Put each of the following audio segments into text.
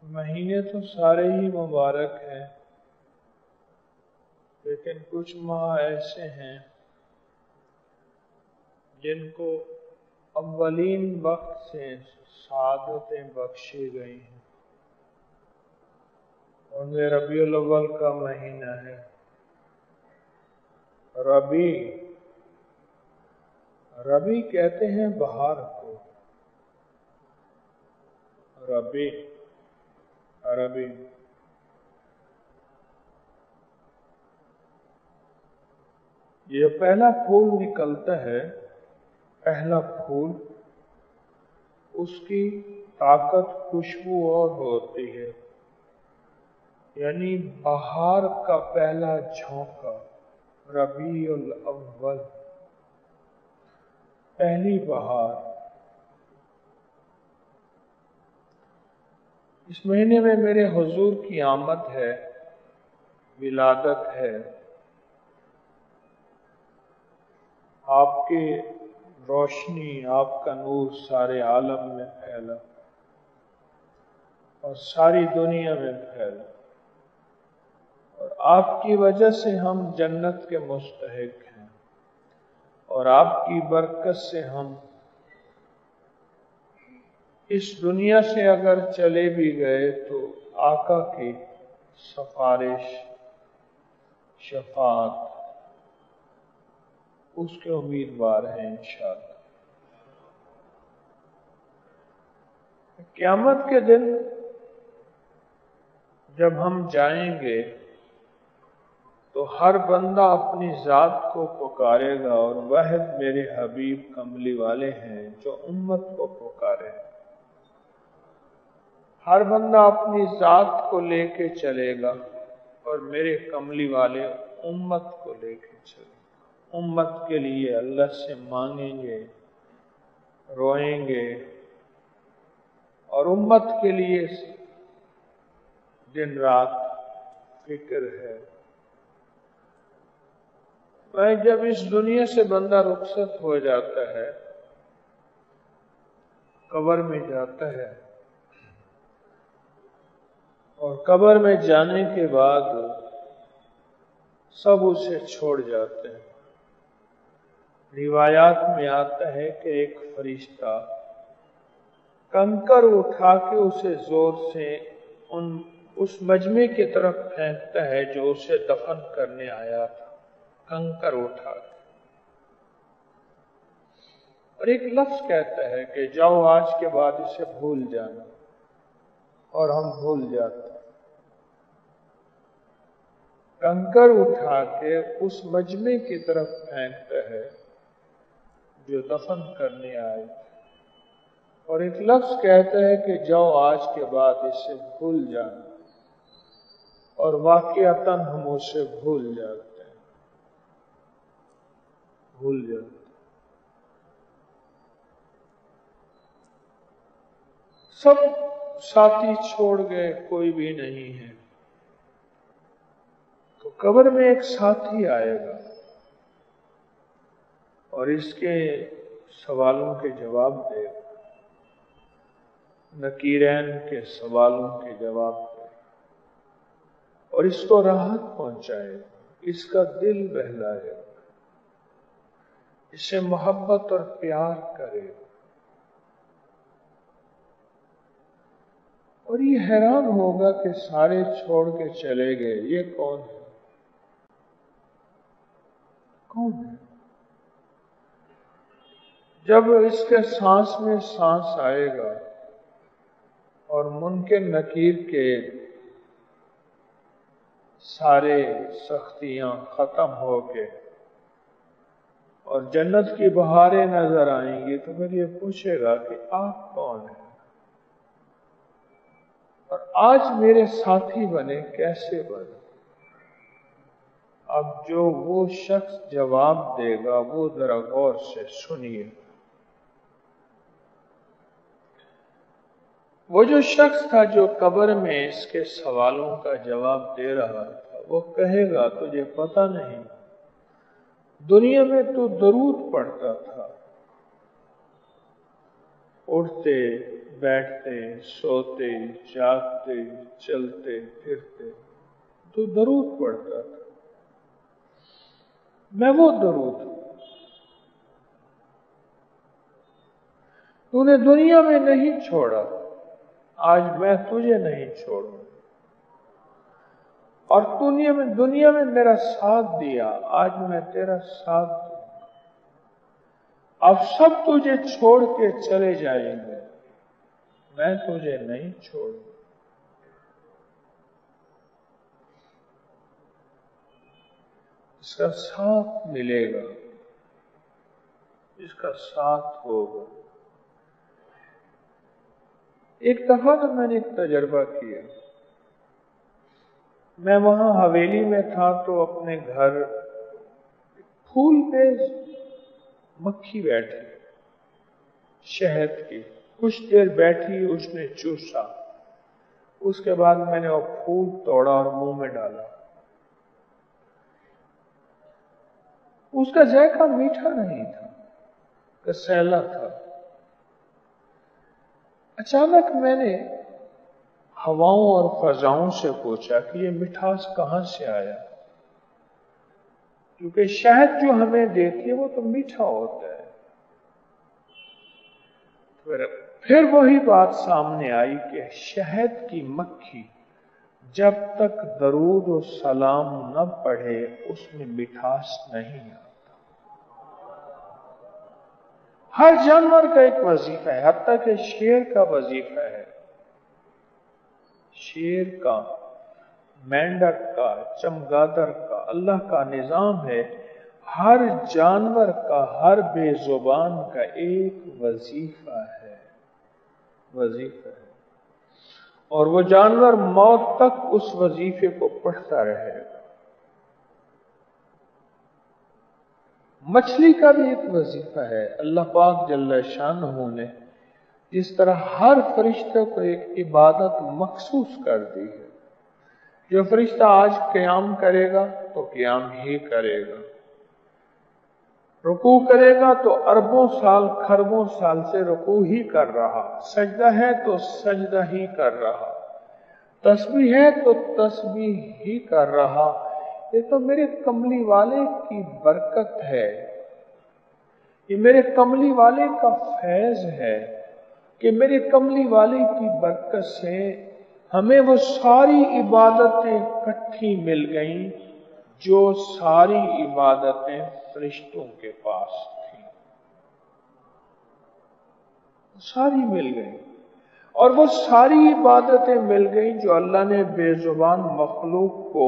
مہینے تو سارے ہی مبارک ہیں، لیکن کچھ ماہ ایسے ہیں جن کو اولین وقت سے سعادتیں بخشی گئی ہیں، ان میں ربیع الاول کا مہینہ ہے۔ ربیع کہتے ہیں بہار کو، ربیع عربی۔ یہ پہلا پھول نکلتا ہے، پہلا پھول، اس کی طاقت خوشبو اور ہوتی ہے، یعنی بہار کا پہلا جھونکا، ربیع الاول، پہلی بہار۔ اس مہینے میں میرے حضور کی آمد ہے، ولادت ہے، آپ کی روشنی، آپ کا نور سارے عالم میں پھیلا اور ساری دنیا میں پھیلا، اور آپ کی وجہ سے ہم جنت کے مستحق ہیں، اور آپ کی برکت سے ہم اس دنیا سے اگر چلے بھی گئے تو آقا کی سفارش، شفاعت، اس کے امیدوار ہیں انشاءاللہ۔ قیامت کے دن جب ہم جائیں گے تو ہر بندہ اپنی ذات کو پکارے گا، اور واحد میرے حبیب کملی والے ہیں جو امت کو پکارے۔ ہر بندہ اپنی ذات کو لے کے چلے گا، اور میرے کملی والے امت کو لے کے چلے گا۔ امت کے لیے اللہ سے مانگیں گے، روئیں گے، اور امت کے لیے دن رات فکر ہے۔ میں جب اس دنیا سے بندہ رخصت ہو جاتا ہے، قبر میں جاتا ہے، اور قبر میں جانے کے بعد سب اسے چھوڑ جاتے ہیں۔ روایات میں آتا ہے کہ ایک فرشتہ کنکر اٹھا کے اسے زور سے اس مجمع کی طرف پھینکتا ہے جو اسے دفن کرنے آیا تھا، کنکر اٹھا کے، اور ایک لفظ کہتا ہے کہ جاؤ آج کے بعد اسے بھول جانا، اور ہم بھول جاتے ہیں۔ کنکر اٹھا کے اس مجمع کی طرف پھینکتا ہے جو دفن کرنے آئے، اور ایک لفظ کہتا ہے کہ جاؤ آج کے بعد اسے بھول جانا، اور واقعتاً ہم اسے بھول جاتے ہیں، بھول جاتے ہیں۔ سب ساتھی چھوڑ گئے، کوئی بھی نہیں ہے، تو قبر میں ایک ساتھی آئے گا، اور اس کے سوالوں کے جواب دے گا، نکیرین کے سوالوں کے جواب دے گا، اور اس کو راحت پہنچائے گا، اس کا دل بہلائے گا، اسے محبت اور پیار کرے گا، اور یہ حیران ہوگا کہ سارے چھوڑ کے چلے گئے، یہ کون ہے؟ کون ہے؟ جب اس کے سانس میں سانس آئے گا اور منکر نکیر کے سارے سختیاں ختم ہو کے اور جنت کی بہاریں نظر آئیں گی، تو پھر یہ پوچھے گا کہ آپ کون ہیں، اور آج میرے ساتھی بنے، کیسے بنے؟ اب جو وہ شخص جواب دے گا وہ ذرا غور سے سنیے۔ وہ جو شخص تھا جو قبر میں اس کے سوالوں کا جواب دے رہا تھا، وہ کہے گا تجھے پتہ نہیں، دنیا میں تو درود پڑھتا تھا، اٹھتے بیٹھتے سوتے جاگتے چلتے پھرتے تو درود پڑھتا تھا. میں وہ درود ہوں. تو نے دنیا میں نہیں چھوڑا، آج میں تجھے نہیں چھوڑوں. اور دنیا میں میرا ساتھ دیا، آج میں تیرا ساتھ دوں. اب سب تجھے چھوڑ کے چلے جائیں گے، میں تجھے نہیں چھوڑوں. اس کا ساتھ ملے گا، اس کا ساتھ ہوگا. ایک دفعہ تو میں نے ایک تجربہ کیا. میں وہاں حویلی میں تھا تو اپنے گھر پھول پہ مکھی بیٹھی شہد کی. کچھ دیر بیٹھی، اس نے چوسا. اس کے بعد میں نے وہ پھول توڑا اور منہ میں ڈالا. اس کا ذائقہ میٹھا نہیں تھا، کسیلا تھا. اچانک میں نے ہواؤں اور فضاؤں سے پوچھا کہ یہ مٹھاس کہاں سے آیا؟ کیونکہ شہد جو ہمیں دیتی ہے وہ تو میٹھا ہوتا ہے. پھر وہی بات سامنے آئی کہ شہد کی مکھی جب تک درود و سلام نہ پڑھے اس میں مٹھاس نہیں آتا. ہر جانور کا ایک وظیفہ ہے، حتیٰ کہ شیر کا وظیفہ ہے. شیر کا، مینڈک کا، چمگادر کا اللہ کا نظام ہے. ہر جانور کا، ہر بے زبان کا ایک وظیفہ ہے. اور وہ جانور موت تک اس وظیفے کو پڑھتا رہے گا. مچھلی کا بھی ایک وظیفہ ہے. اللہ پاک جل شانہ نے جس طرح ہر فرشتے کو ایک عبادت مخصوص کر دی ہے. جو فرشتہ آج قیام کرے گا تو قیام ہی کرے گا، رکوع کرے گا تو اربوں سال کھربوں سال سے رکوع ہی کر رہا، سجدہ ہے تو سجدہ ہی کر رہا، تسبیح ہے تو تسبیح ہی کر رہا. یہ تو میرے کملی والے کی برکت ہے، یہ میرے کملی والے کا فیض ہے کہ میرے کملی والے کی برکت سے ہمیں وہ ساری عبادتیں اکٹھی مل گئیں جو ساری عبادتیں فرشتوں کے پاس تھیں. ساری مل گئیں. اور وہ ساری عبادتیں مل گئیں جو اللہ نے بے زبان مخلوق کو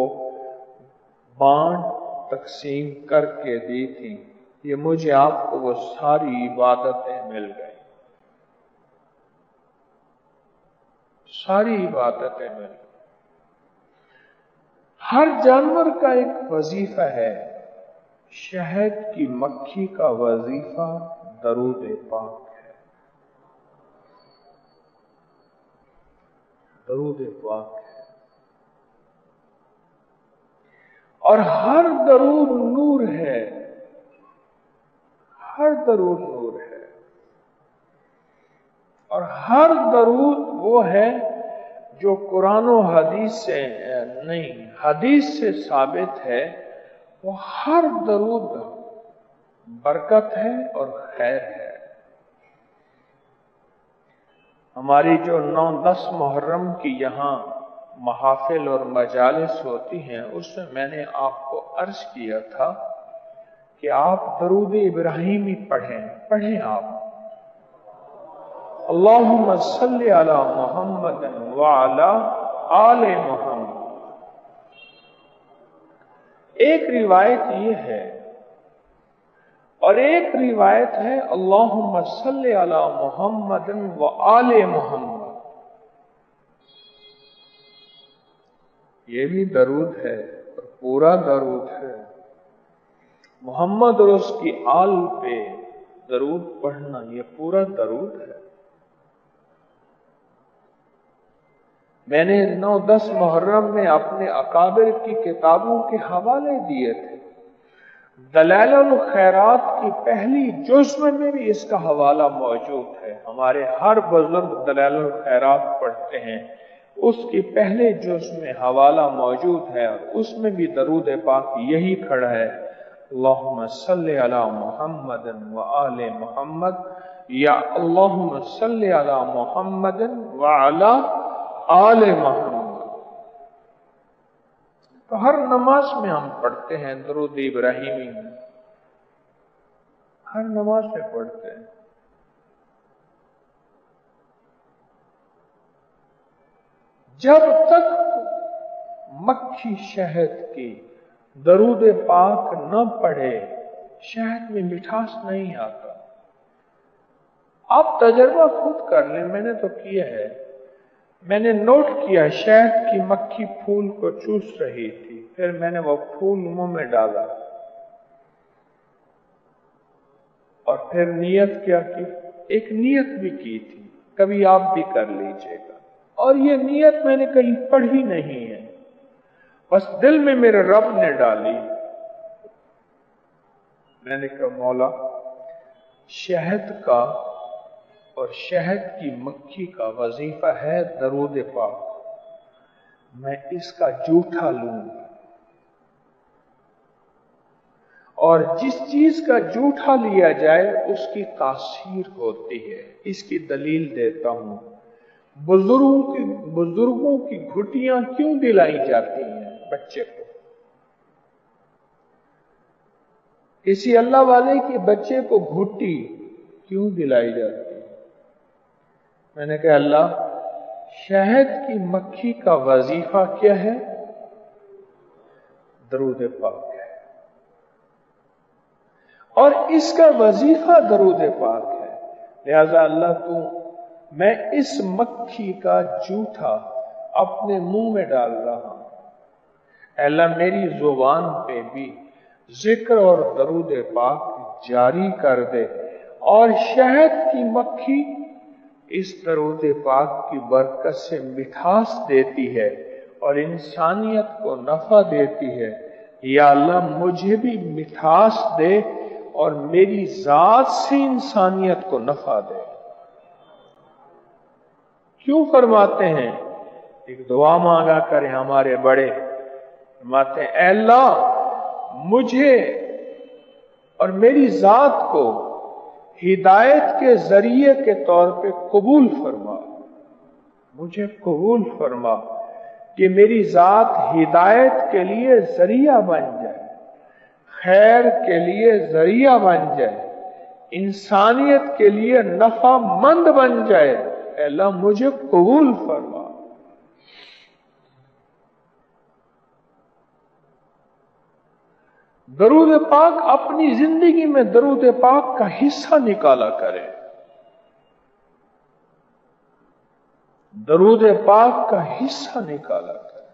بانٹ تقسیم کر کے دی تھی. یہ مجھے آپ کو وہ ساری عبادتیں مل گئیں. ساری عبادتیں مل گئیں. ہر جانور کا ایک وظیفہ ہے. شہد کی مکھی کا وظیفہ درود پاک ہے. درود پاک ہے. اور ہر درود نور ہے. ہر درود نور ہے. اور ہر درود وہ ہے جو قرآن و حدیث سے نہیں، حدیث سے ثابت ہے. وہ ہر درود برکت ہے اور خیر ہے. ہماری جو 9-10 محرم کی یہاں محافل اور مجالس ہوتی ہیں اس میں میں نے آپ کو عرض کیا تھا کہ آپ درود ابراہیمی پڑھیں آپ. اللہم صلی علی محمد وعلی آل محمد. ایک روایت یہ ہے اور ایک روایت ہے اللہم صلی علی محمد وآل محمد. یہ بھی درود ہے اور پورا درود ہے. محمد اور اس کی آل پہ درود پڑھنا یہ پورا درود ہے. میں نے 9-10 محرم میں اپنے اکابر کی کتابوں کے حوالے دیے تھے. دلائل الخیرات کی پہلی جزو میں بھی اس کا حوالہ موجود ہے. ہمارے ہر بزرگ دلائل الخیرات پڑھتے ہیں، اس کی پہلے جزو میں حوالہ موجود ہے، اور اس میں بھی درود پاک یہی کھڑا ہے، اللہم صلی علی محمد وآل محمد، یا اللہم صلی علی محمد وعلی آل محمد. تو ہر نماز میں ہم پڑھتے ہیں درود ابراہیمی، ہر نماز میں پڑھتے ہیں. جب تک مکھی شہد کی درود پاک نہ پڑھے شہد میں مٹھاس نہیں آتا. آپ تجربہ خود کر لیں، میں نے تو کیا ہے. میں نے نوٹ کیا شہد کی مکھی پھول کو چوس رہی تھی، پھر میں نے وہ پھول منہ میں ڈالا اور پھر نیت کیا کی، ایک نیت بھی کی تھی، کبھی آپ بھی کر لیجئے گا. اور یہ نیت میں نے کہیں پڑھی نہیں ہے، بس دل میں میرے رب نے ڈالی. میں نے کہا مولا، شہد کا اور شہد کی مکھی کا وظیفہ ہے درود پاک، میں اس کا جھوٹا لوں گا، اور جس چیز کا جھوٹا لیا جائے اس کی تاثیر ہوتی ہے. اس کی دلیل دیتا ہوں. بزرگوں کی گھٹیاں کیوں دلائی جاتی ہیں بچے کو؟ کسی اللہ والے کے بچے کو گھٹی کیوں دلائی جاتی ہے؟ میں نے کہا اللہ، شہد کی مکھی کا وظیفہ کیا ہے؟ درود پاک ہے، اور اس کا وظیفہ درود پاک ہے. لہذا اللہ میں اس مکھی کا جھوٹا اپنے منہ میں ڈال رہا ہوں. اللہ میری زبان پہ بھی ذکر اور درود پاک جاری کر دے، اور شہد کی مکھی اس درود پاک کی برکت سے مٹھاس دیتی ہے اور انسانیت کو نفع دیتی ہے. یا اللہ مجھے بھی مٹھاس دے اور میری ذات سے انسانیت کو نفع دے. کیوں فرماتے ہیں؟ ایک دعا مانگا کریں ہمارے بڑے، فرماتے ہیں اے اللہ مجھے اور میری ذات کو ہدایت کے ذریعے کے طور پہ قبول فرما. مجھے قبول فرما کہ میری ذات ہدایت کے لیے ذریعہ بن جائے، خیر کے لیے ذریعہ بن جائے، انسانیت کے لیے نفع مند بن جائے. اے اللہ مجھے قبول فرما. درود پاک اپنی زندگی میں درود پاک کا حصہ نکالا کرے. درود پاک کا حصہ نکالا کرے.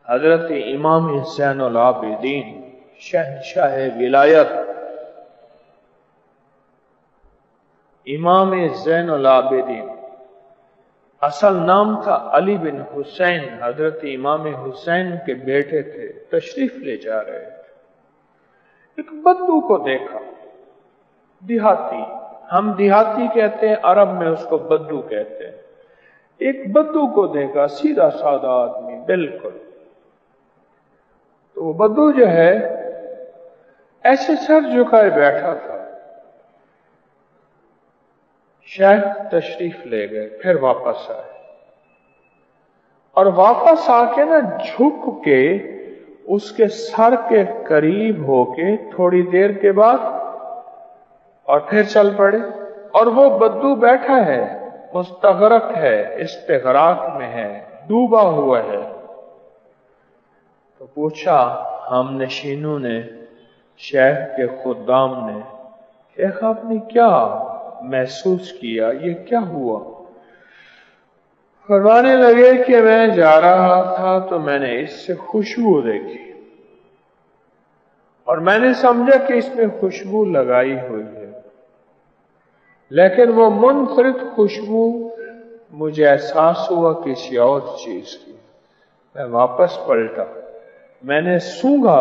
حضرت امام زین العابدین شہنشاہ ولایت امام زین العابدین، اصل نام تھا علی بن حسین، حضرت امام حسین کے بیٹے تھے. تشریف لے جا رہے تھے، ایک بدو کو دیکھا، دیہاتی، ہم دیہاتی کہتے ہیں، عرب میں اس کو بدو کہتے ہیں. ایک بدو کو دیکھا، سیدھا سادہ آدمی بالکل. تو وہ بدو جو ہے ایسے سر جھکائے بیٹھا تھا. شیخ تشریف لے گئے، پھر واپس آئے، اور واپس آ کے نا جھک کے اس کے سر کے قریب ہو کے تھوڑی دیر کے بعد اور پھر چل پڑے. اور وہ بدو بیٹھا ہے، مستغرق ہے، استغراق میں ہے، ڈوبا ہوا ہے. تو پوچھا ہم نشینوں نے، شیخ کے خدام نے، شیخ آپ نے کیا محسوس کیا، یہ کیا ہوا؟ فرمانے لگے کہ میں جا رہا تھا تو میں نے اس سے خوشبو دیکھی اور میں نے سمجھا کہ اس میں خوشبو لگائی ہوئی ہے، لیکن وہ منفرد خوشبو مجھے احساس ہوا کسی اور چیز کی. میں واپس پلٹا، میں نے سونگھا